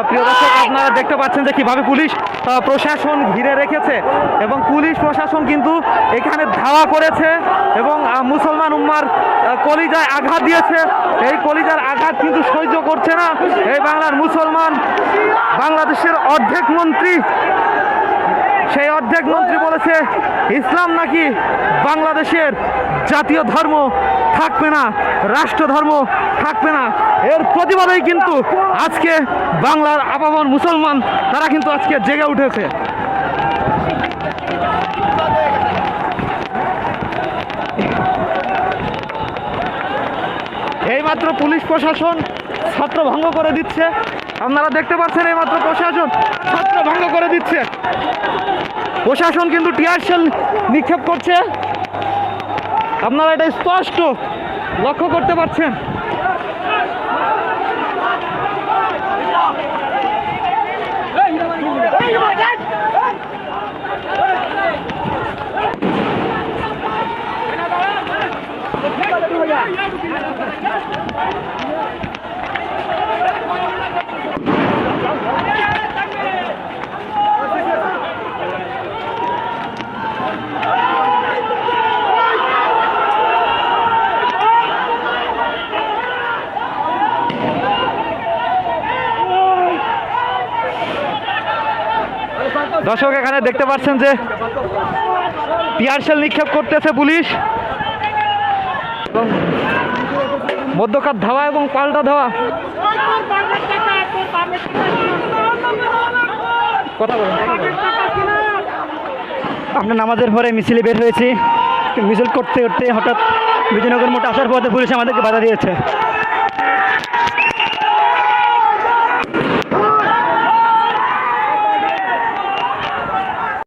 প্রিয় দর্শক, আপনারা দেখতে পাচ্ছেন যে কিভাবে পুলিশ প্রশাসন ঘিরে রেখেছে এবং পুলিশ প্রশাসন কিন্তু এখানে ধাওয়া করেছে এবং মুসলমান উম্মার কলিজায় আঘাত দিয়েছে। এই কলিজার আঘাত কিন্তু সহ্য করছে না এই বাংলার মুসলমান। বাংলাদেশের অর্ধেক মন্ত্রী, সেই অর্ধেক মন্ত্রী বলেছে ইসলাম নাকি বাংলাদেশের জাতীয় ধর্ম থাকবে না, রাষ্ট্র ধর্ম থাকবে না। এর প্রতিবাদেই কিন্তু আজকে বাংলার আপামর মুসলমান তারা কিন্তু আজকে জেগে উঠেছে। এইমাত্র পুলিশ প্রশাসন ছাত্র ভঙ্গ করে দিচ্ছে, আপনারা দেখতে পাচ্ছেন এইমাত্র প্রশাসন ছাত্র ভঙ্গ করে দিচ্ছে। প্রশাসন কিন্তু টিয়ার শেল নিক্ষেপ করছে, আপনারা এটা স্পষ্ট লক্ষ্য করতে পারছেন। দর্শক, এখানে দেখতে পাচ্ছেন যে টিয়ার শেল নিক্ষেপ করতেছে পুলিশ এবং মধ্যকার ধাওয়া এবং পাল্টা ধাওয়া। কথা বলুন। আমরা নামাজের পরে মিছিলে বের হয়েছি, মিছিল করতে করতে হঠাৎ বিজয়নগর মোড়ে আসার পথে পুলিশ আমাদেরকে বাধা দিয়েছে।